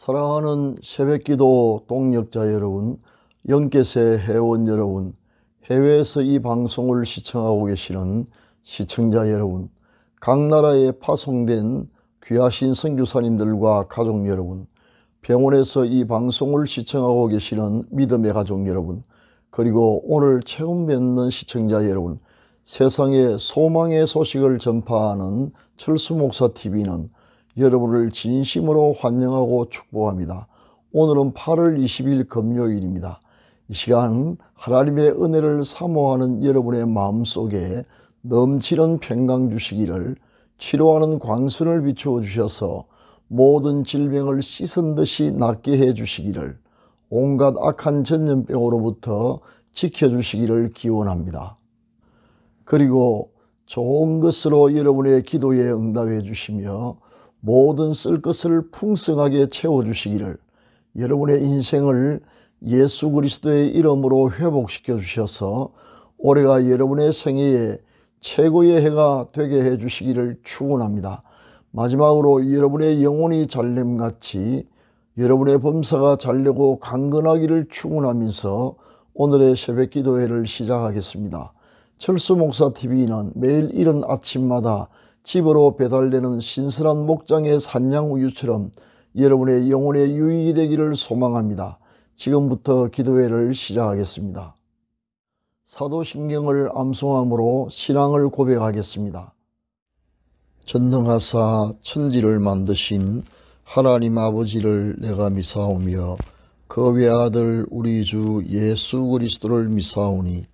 사랑하는 새벽기도 동역자 여러분, 영계세 회원 여러분, 해외에서 이 방송을 시청하고 계시는 시청자 여러분, 각 나라에 파송된 귀하신 선교사님들과 가족 여러분, 병원에서 이 방송을 시청하고 계시는 믿음의 가족 여러분, 그리고 오늘 처음 뵙는 시청자 여러분, 세상에 소망의 소식을 전파하는 철수목사TV는 여러분을 진심으로 환영하고 축복합니다. 오늘은 8월 20일 금요일입니다. 이 시간 하나님의 은혜를 사모하는 여러분의 마음속에 넘치는 평강 주시기를, 치료하는 광선을 비추어 주셔서 모든 질병을 씻은 듯이 낫게 해 주시기를, 온갖 악한 전염병으로부터 지켜주시기를 기원합니다. 그리고 좋은 것으로 여러분의 기도에 응답해 주시며 모든 쓸 것을 풍성하게 채워주시기를, 여러분의 인생을 예수 그리스도의 이름으로 회복시켜 주셔서 올해가 여러분의 생애에 최고의 해가 되게 해 주시기를 축원합니다. 마지막으로 여러분의 영혼이 잘됨같이 여러분의 범사가 잘되고 강건하기를 축원하면서 오늘의 새벽기도회를 시작하겠습니다. 철수목사TV는 매일 이른 아침마다 집으로 배달되는 신선한 목장의 산양우유처럼 여러분의 영혼의 유익이 되기를 소망합니다. 지금부터 기도회를 시작하겠습니다. 사도신경을 암송함으로 신앙을 고백하겠습니다. 전능하사 천지를 만드신 하나님 아버지를 내가 미사오며 그 외아들 우리 주 예수 그리스도를 미사오니,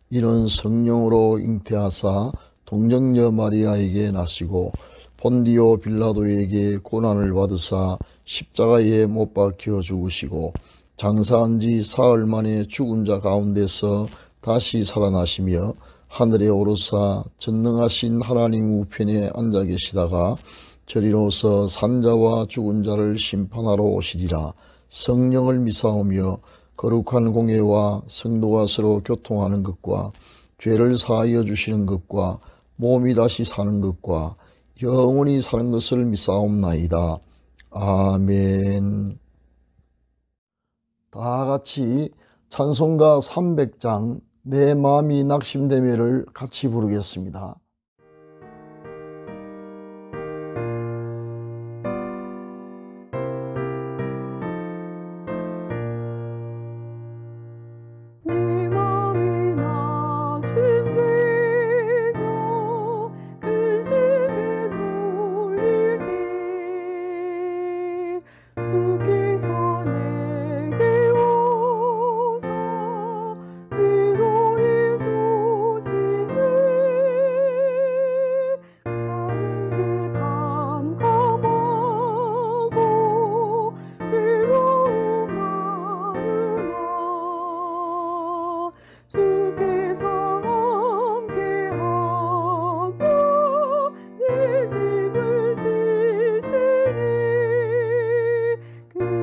이는 성령으로 잉태하사 동정녀 마리아에게 나시고 본디오 빌라도에게 고난을 받으사 십자가에 못 박혀 죽으시고 장사한 지 사흘 만에 죽은 자 가운데서 다시 살아나시며 하늘에 오르사 전능하신 하나님 우편에 앉아 계시다가 저리로서 산자와 죽은 자를 심판하러 오시리라. 성령을 미사오며 거룩한 공예와 성도가 서로 교통하는 것과 죄를 사하여 주시는 것과 몸이 다시 사는 것과 영원히 사는 것을 미사옵나이다. 아멘. 다 같이 찬송가 300장 내 마음이 낙심되매를 같이 부르겠습니다. 그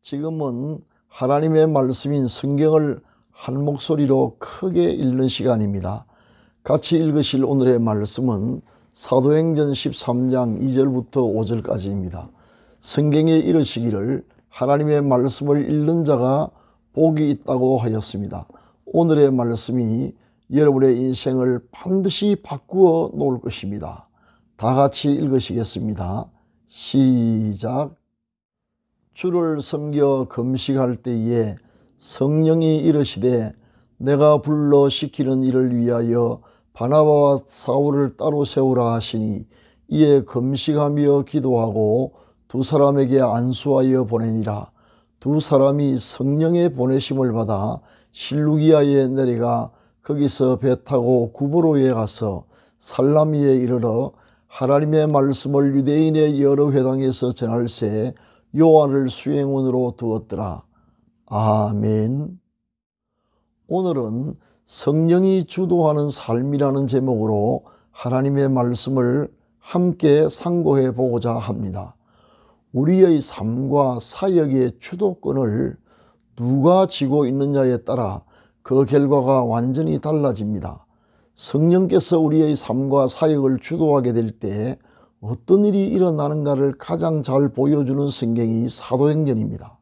지금은 하나님의 말씀인 성경을 한 목소리로 크게 읽는 시간입니다. 같이 읽으실 오늘의 말씀은 사도행전 13장 2절부터 5절까지입니다. 성경에 이르시기를 하나님의 말씀을 읽는 자가 복이 있다고 하였습니다. 오늘의 말씀이 여러분의 인생을 반드시 바꾸어 놓을 것입니다. 다 같이 읽으시겠습니다. 시작. 주를 섬겨 금식할 때에 성령이 이르시되 내가 불러 시키는 일을 위하여 바나바와 사울을 따로 세우라 하시니 이에 금식하며 기도하고 두 사람에게 안수하여 보내니라. 두 사람이 성령의 보내심을 받아 실루기아에 내려가 거기서 배 타고 구브로에 가서 살라미에 이르러 하나님의 말씀을 유대인의 여러 회당에서 전할새 요한을 수행원으로 두었더라. 아멘. 오늘은 성령이 주도하는 삶이라는 제목으로 하나님의 말씀을 함께 상고해 보고자 합니다. 우리의 삶과 사역의 주도권을 누가 쥐고 있느냐에 따라 그 결과가 완전히 달라집니다. 성령께서 우리의 삶과 사역을 주도하게 될 때 어떤 일이 일어나는가를 가장 잘 보여주는 성경이 사도행전입니다.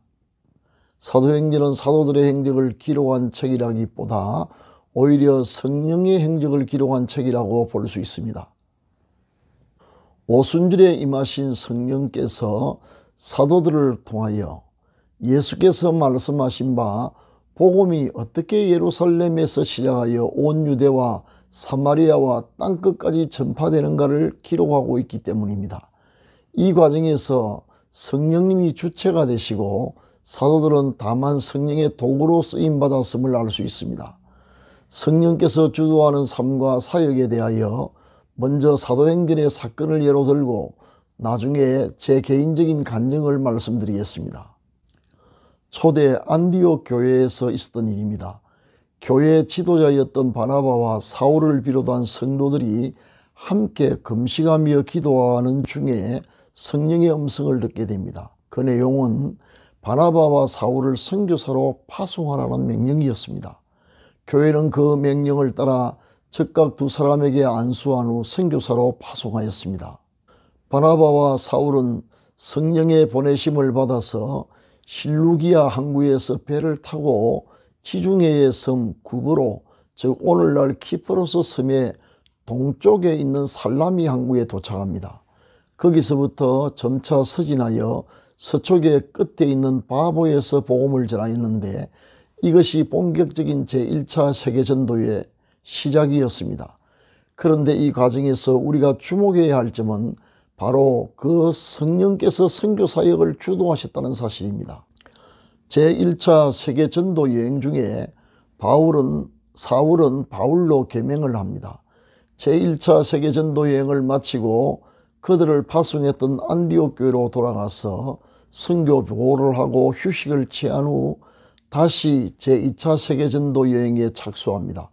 사도행전은 사도들의 행적을 기록한 책이라기보다 오히려 성령의 행적을 기록한 책이라고 볼 수 있습니다. 오순절에 임하신 성령께서 사도들을 통하여 예수께서 말씀하신 바 복음이 어떻게 예루살렘에서 시작하여 온 유대와 사마리아와 땅끝까지 전파되는가를 기록하고 있기 때문입니다. 이 과정에서 성령님이 주체가 되시고 사도들은 다만 성령의 도구로 쓰임받았음을 알 수 있습니다. 성령께서 주도하는 삶과 사역에 대하여 먼저 사도행전의 사건을 예로 들고 나중에 제 개인적인 간증을 말씀드리겠습니다. 초대 안디옥 교회에서 있었던 일입니다. 교회 지도자였던 바나바와 사울을 비롯한 성도들이 함께 금식하며 기도하는 중에 성령의 음성을 듣게 됩니다. 그 내용은 바나바와 사울을 선교사로 파송하라는 명령이었습니다. 교회는 그 명령을 따라 즉각 두 사람에게 안수한 후 선교사로 파송하였습니다. 바나바와 사울은 성령의 보내심을 받아서 실루기아 항구에서 배를 타고 지중해의 섬 구브로, 즉 오늘날 키프로스 섬의 동쪽에 있는 살라미 항구에 도착합니다. 거기서부터 점차 서진하여 서쪽의 끝에 있는 바보에서 복음을 전하였는데 이것이 본격적인 제1차 세계전도의 시작이었습니다. 그런데 이 과정에서 우리가 주목해야 할 점은 바로 그 성령께서 선교사역을 주도하셨다는 사실입니다. 제1차 세계전도 여행 중에 사울은 바울로 개명을 합니다. 제1차 세계전도 여행을 마치고 그들을 파송했던 안디옥 교회로 돌아가서 선교 보고를 하고 휴식을 취한 후 다시 제2차 세계전도 여행에 착수합니다.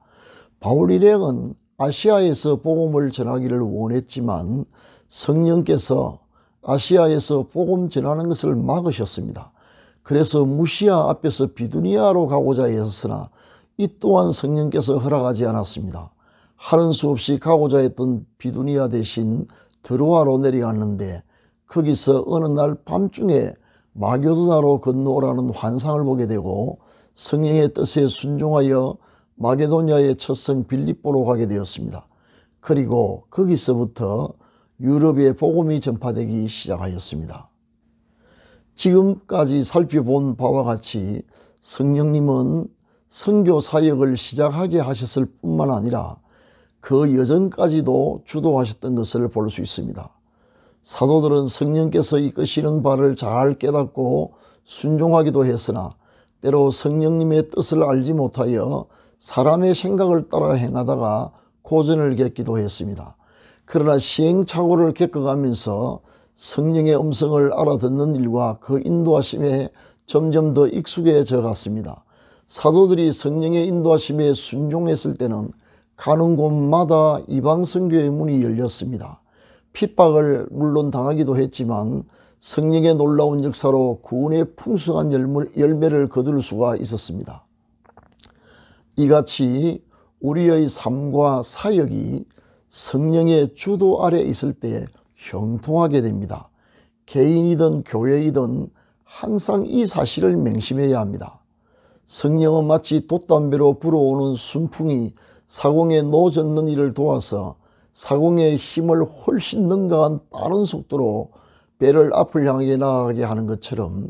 바울 일행은 아시아에서 복음을 전하기를 원했지만 성령께서 아시아에서 복음 전하는 것을 막으셨습니다. 그래서 무시아 앞에서 비두니아로 가고자 했으나 이 또한 성령께서 허락하지 않았습니다. 하는 수 없이 가고자 했던 비두니아 대신 드로아로 내려갔는데 거기서 어느 날 밤중에 마게도나로 건너오라는 환상을 보게 되고 성령의 뜻에 순종하여 마게도냐의 첫 성 빌립보로 가게 되었습니다. 그리고 거기서부터 유럽에 복음이 전파되기 시작하였습니다. 지금까지 살펴본 바와 같이 성령님은 선교 사역을 시작하게 하셨을 뿐만 아니라 그 여전까지도 주도하셨던 것을 볼 수 있습니다. 사도들은 성령께서 이끄시는 바를 잘 깨닫고 순종하기도 했으나 때로 성령님의 뜻을 알지 못하여 사람의 생각을 따라 행하다가 고전을 겪기도 했습니다. 그러나 시행착오를 겪어가면서 성령의 음성을 알아듣는 일과 그 인도하심에 점점 더 익숙해져 갔습니다. 사도들이 성령의 인도하심에 순종했을 때는 가는 곳마다 이방 선교의 문이 열렸습니다. 핍박을 물론 당하기도 했지만 성령의 놀라운 역사로 구원의 풍성한 열매를 거둘 수가 있었습니다. 이같이 우리의 삶과 사역이 성령의 주도 아래 있을 때 형통하게 됩니다. 개인이든 교회이든 항상 이 사실을 맹심해야 합니다. 성령은 마치 돛담배로 불어오는 순풍이 사공에 노젓는 일을 도와서 사공의 힘을 훨씬 능가한 빠른 속도로 배를 앞을 향해 나아가게 하는 것처럼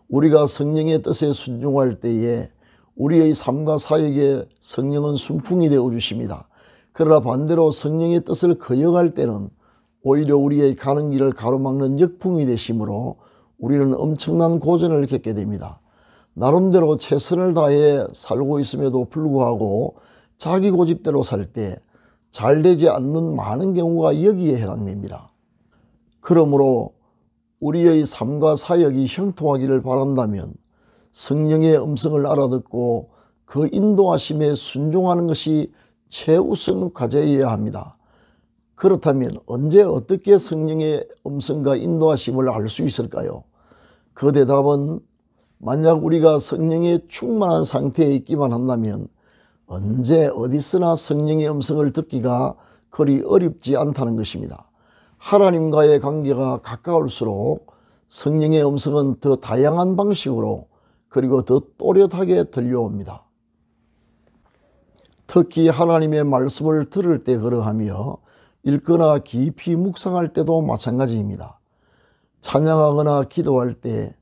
우리가 성령의 뜻에 순종할 때에 우리의 삶과 사역에 성령은 순풍이 되어 주십니다. 그러나 반대로 성령의 뜻을 거역할 때는 오히려 우리의 가는 길을 가로막는 역풍이 되시므로 우리는 엄청난 고전을 겪게 됩니다. 나름대로 최선을 다해 살고 있음에도 불구하고 자기 고집대로 살 때 잘 되지 않는 많은 경우가 여기에 해당됩니다. 그러므로 우리의 삶과 사역이 형통하기를 바란다면 성령의 음성을 알아듣고 그 인도하심에 순종하는 것이 최우선 과제여야 합니다. 그렇다면 언제 어떻게 성령의 음성과 인도하심을 알 수 있을까요? 그 대답은 만약 우리가 성령에 충만한 상태에 있기만 한다면 언제 어디서나 성령의 음성을 듣기가 그리 어렵지 않다는 것입니다. 하나님과의 관계가 가까울수록 성령의 음성은 더 다양한 방식으로 그리고 더 또렷하게 들려옵니다. 특히 하나님의 말씀을 들을 때 그러하며 읽거나 깊이 묵상할 때도 마찬가지입니다. 찬양하거나 기도할 때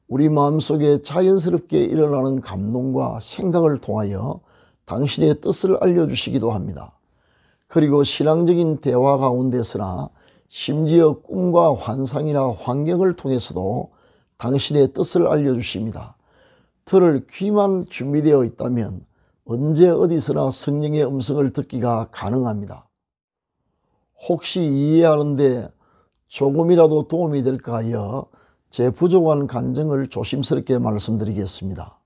우리 마음속에 자연스럽게 일어나는 감동과 생각을 통하여 당신의 뜻을 알려주시기도 합니다. 그리고 신앙적인 대화 가운데서나 심지어 꿈과 환상이나 환경을 통해서도 당신의 뜻을 알려주십니다. 들을 귀만 준비되어 있다면 언제 어디서나 성령의 음성을 듣기가 가능합니다. 혹시 이해하는 데 조금이라도 도움이 될까 하여 제 부족한 간증을 조심스럽게 말씀드리겠습니다.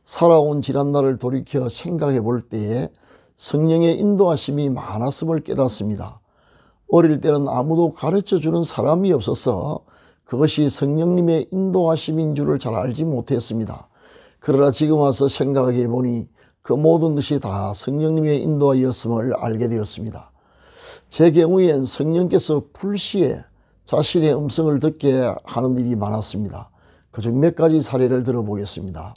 살아온 지난날을 돌이켜 생각해 볼 때에 성령의 인도하심이 많았음을 깨닫습니다. 어릴 때는 아무도 가르쳐주는 사람이 없어서 그것이 성령님의 인도하심인 줄을 잘 알지 못했습니다. 그러나 지금 와서 생각해 보니 그 모든 것이 다 성령님의 인도하였음을 알게 되었습니다. 제 경우엔 성령께서 불시에 자신의 음성을 듣게 하는 일이 많았습니다. 그중 몇 가지 사례를 들어보겠습니다.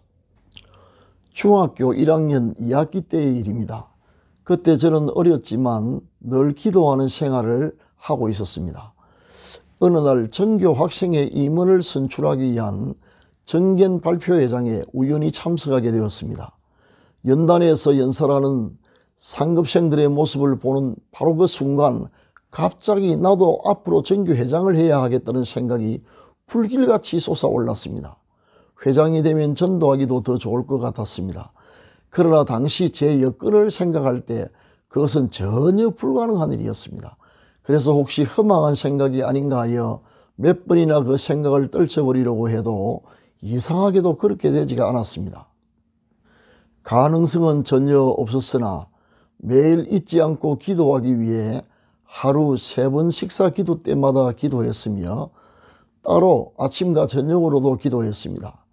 중학교 1학년 2학기 때의 일입니다. 그때 저는 어렸지만 늘 기도하는 생활을 하고 있었습니다. 어느 날 전교 학생의 임원을 선출하기 위한 정견 발표회장에 우연히 참석하게 되었습니다. 연단에서 연설하는 상급생들의 모습을 보는 바로 그 순간 갑자기 나도 앞으로 전교회장을 해야 하겠다는 생각이 불길같이 솟아올랐습니다. 회장이 되면 전도하기도 더 좋을 것 같았습니다. 그러나 당시 제 여건을 생각할 때 그것은 전혀 불가능한 일이었습니다. 그래서 혹시 허망한 생각이 아닌가 하여 몇 번이나 그 생각을 떨쳐버리려고 해도 이상하게도 그렇게 되지가 않았습니다. 가능성은 전혀 없었으나 매일 잊지 않고 기도하기 위해 하루 3번 식사 기도 때마다 기도했으며 따로 아침과 저녁으로도 기도했습니다.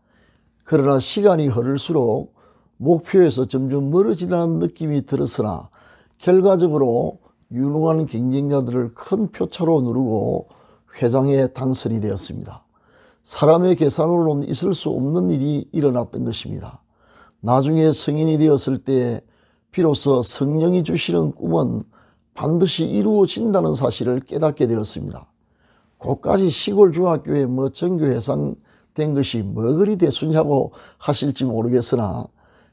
그러나 시간이 흐를수록 목표에서 점점 멀어지는 느낌이 들었으나 결과적으로 유능한 경쟁자들을 큰 표차로 누르고 회장에 당선이 되었습니다. 사람의 계산으로는 있을 수 없는 일이 일어났던 것입니다. 나중에 성인이 되었을 때 비로소 성령이 주시는 꿈은 반드시 이루어진다는 사실을 깨닫게 되었습니다. 그까지 시골 중학교에 전교회장 된 것이 뭐 그리 대수냐고 하실지 모르겠으나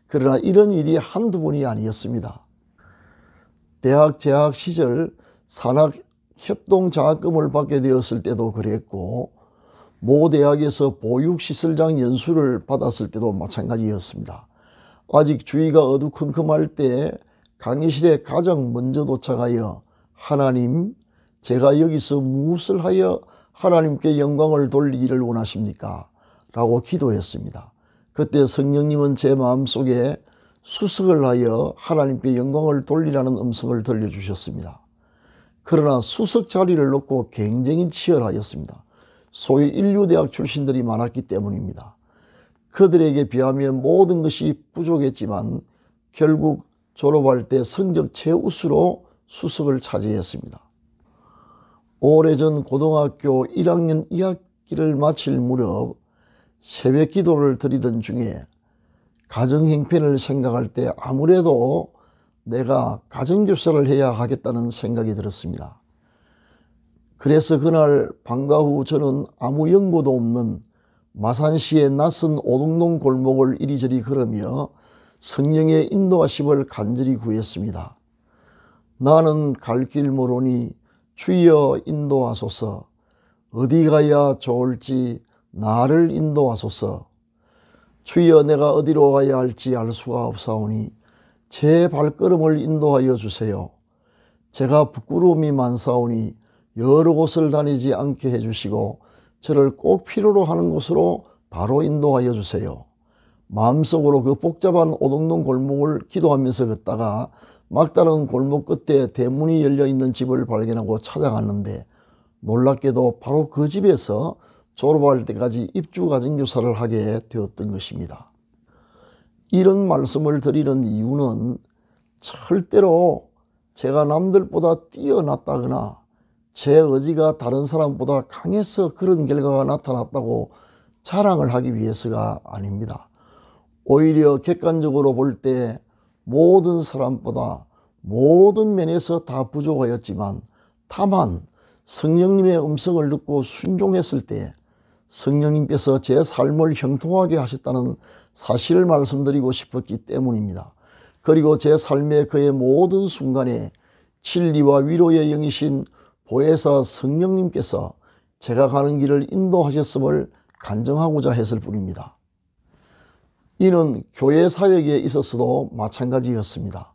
그러나 이런 일이 한두 번이 아니었습니다. 대학 재학 시절 산학 협동장학금을 받게 되었을 때도 그랬고 모 대학에서 보육시설장 연수를 받았을 때도 마찬가지였습니다. 아직 주위가 어두컴컴할 때 강의실에 가장 먼저 도착하여 하나님, 제가 여기서 무엇을 하여 하나님께 영광을 돌리기를 원하십니까? 라고 기도했습니다. 그때 성령님은 제 마음속에 수석을 하여 하나님께 영광을 돌리라는 음성을 들려주셨습니다. 그러나 수석 자리를 놓고 경쟁이 치열하였습니다. 소위 인류대학 출신들이 많았기 때문입니다. 그들에게 비하면 모든 것이 부족했지만 결국 졸업할 때 성적 최우수로 수석을 차지했습니다. 오래전 고등학교 1학년 2학기를 마칠 무렵 새벽 기도를 드리던 중에 가정 형편을 생각할 때 아무래도 내가 가정교사를 해야 하겠다는 생각이 들었습니다. 그래서 그날 방과 후 저는 아무 연고도 없는 마산시의 낯선 오동동 골목을 이리저리 걸으며 성령의 인도하심을 간절히 구했습니다. 나는 갈 길 모르니 주여 인도하소서. 어디 가야 좋을지 나를 인도하소서. 주여 내가 어디로 가야 할지 알 수가 없사오니 제 발걸음을 인도하여 주세요. 제가 부끄러움이 많사오니 여러 곳을 다니지 않게 해주시고 저를 꼭 필요로 하는 곳으로 바로 인도하여 주세요. 마음속으로 그 복잡한 오동동 골목을 기도하면서 걷다가 막다른 골목 끝에 대문이 열려있는 집을 발견하고 찾아갔는데 놀랍게도 바로 그 집에서 졸업할 때까지 입주 가정교사를 하게 되었던 것입니다. 이런 말씀을 드리는 이유는 절대로 제가 남들보다 뛰어났다거나 제 의지가 다른 사람보다 강해서 그런 결과가 나타났다고 자랑을 하기 위해서가 아닙니다. 오히려 객관적으로 볼 때 모든 사람보다 모든 면에서 다 부족하였지만 다만 성령님의 음성을 듣고 순종했을 때 성령님께서 제 삶을 형통하게 하셨다는 사실을 말씀드리고 싶었기 때문입니다. 그리고 제 삶의 그의 모든 순간에 진리와 위로의 영이신 보혜사 성령님께서 제가 가는 길을 인도하셨음을 간증하고자 했을 뿐입니다. 이는 교회 사역에 있어서도 마찬가지였습니다.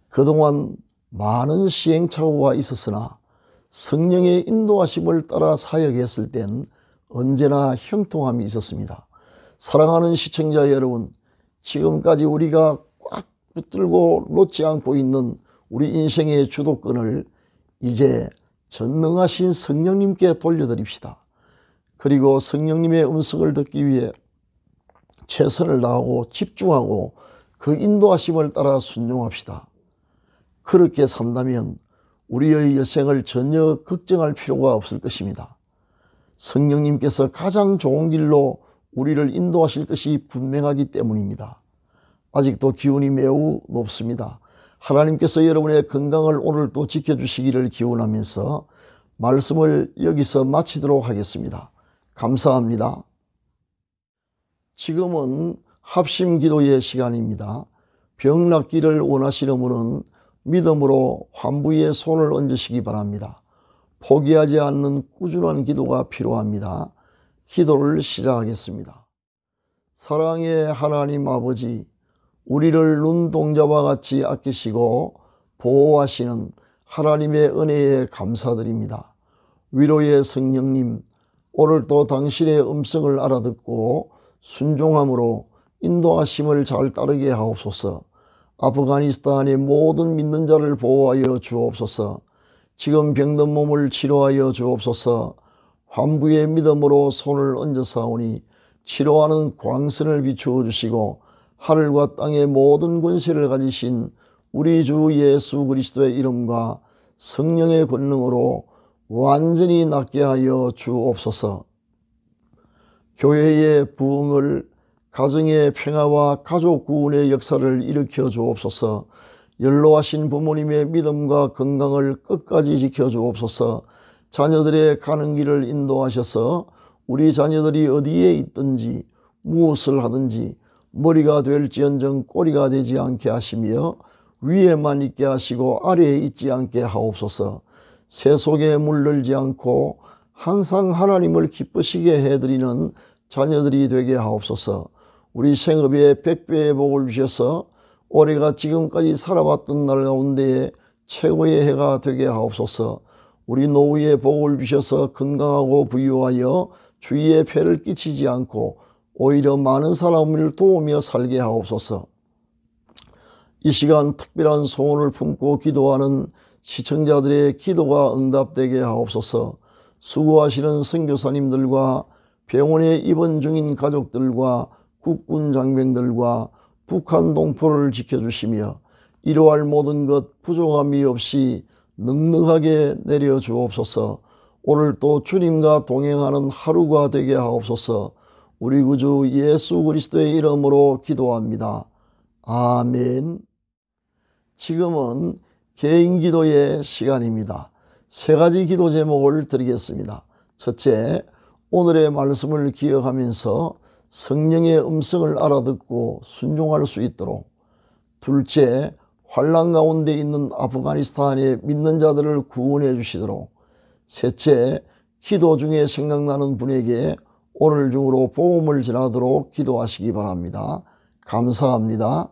그동안 많은 시행착오가 있었으나 성령의 인도하심을 따라 사역했을 땐 언제나 형통함이 있었습니다. 사랑하는 시청자 여러분, 지금까지 우리가 꽉 붙들고 놓지 않고 있는 우리 인생의 주도권을 이제 전능하신 성령님께 돌려드립시다. 그리고 성령님의 음성을 듣기 위해 최선을 다하고 집중하고 그 인도하심을 따라 순종합시다. 그렇게 산다면 우리의 여생을 전혀 걱정할 필요가 없을 것입니다. 성령님께서 가장 좋은 길로 우리를 인도하실 것이 분명하기 때문입니다. 아직도 기운이 매우 높습니다. 하나님께서 여러분의 건강을 오늘 또 지켜주시기를 기원하면서 말씀을 여기서 마치도록 하겠습니다. 감사합니다. 지금은 합심기도의 시간입니다. 병 낫기를 원하시는 분은 믿음으로 환부에 손을 얹으시기 바랍니다. 포기하지 않는 꾸준한 기도가 필요합니다. 기도를 시작하겠습니다. 사랑의 하나님 아버지, 우리를 눈동자와 같이 아끼시고 보호하시는 하나님의 은혜에 감사드립니다. 위로의 성령님, 오늘도 당신의 음성을 알아듣고 순종함으로 인도하심을 잘 따르게 하옵소서. 아프가니스탄의 모든 믿는 자를 보호하여 주옵소서. 지금 병든 몸을 치료하여 주옵소서. 환부의 믿음으로 손을 얹어사오니 치료하는 광선을 비추어 주시고 하늘과 땅의 모든 권세를 가지신 우리 주 예수 그리스도의 이름과 성령의 권능으로 완전히 낫게 하여 주옵소서. 교회의 부흥을, 가정의 평화와 가족 구원의 역사를 일으켜 주옵소서. 연로하신 부모님의 믿음과 건강을 끝까지 지켜 주옵소서. 자녀들의 가는 길을 인도하셔서 우리 자녀들이 어디에 있든지 무엇을 하든지 머리가 될지언정 꼬리가 되지 않게 하시며 위에만 있게 하시고 아래에 있지 않게 하옵소서. 세속에 물들지 않고 항상 하나님을 기쁘시게 해드리는 자녀들이 되게 하옵소서. 우리 생업에 100배의 복을 주셔서 올해가 지금까지 살아왔던 날 가운데 최고의 해가 되게 하옵소서. 우리 노후에 복을 주셔서 건강하고 부유하여 주위에 폐를 끼치지 않고 오히려 많은 사람을 도우며 살게 하옵소서. 이 시간 특별한 소원을 품고 기도하는 시청자들의 기도가 응답되게 하옵소서. 수고하시는 선교사님들과 병원에 입원 중인 가족들과 국군 장병들과 북한 동포를 지켜주시며 이루할 모든 것 부족함이 없이 넉넉하게 내려주옵소서. 오늘 또 주님과 동행하는 하루가 되게 하옵소서. 우리 구주 예수 그리스도의 이름으로 기도합니다. 아멘. 지금은 개인기도의 시간입니다. 세 가지 기도 제목을 드리겠습니다. 첫째, 오늘의 말씀을 기억하면서 성령의 음성을 알아듣고 순종할 수 있도록. 둘째, 환난 가운데 있는 아프가니스탄의 믿는 자들을 구원해 주시도록. 셋째, 기도 중에 생각나는 분에게 오늘 중으로 복음을 전하도록 기도하시기 바랍니다. 감사합니다.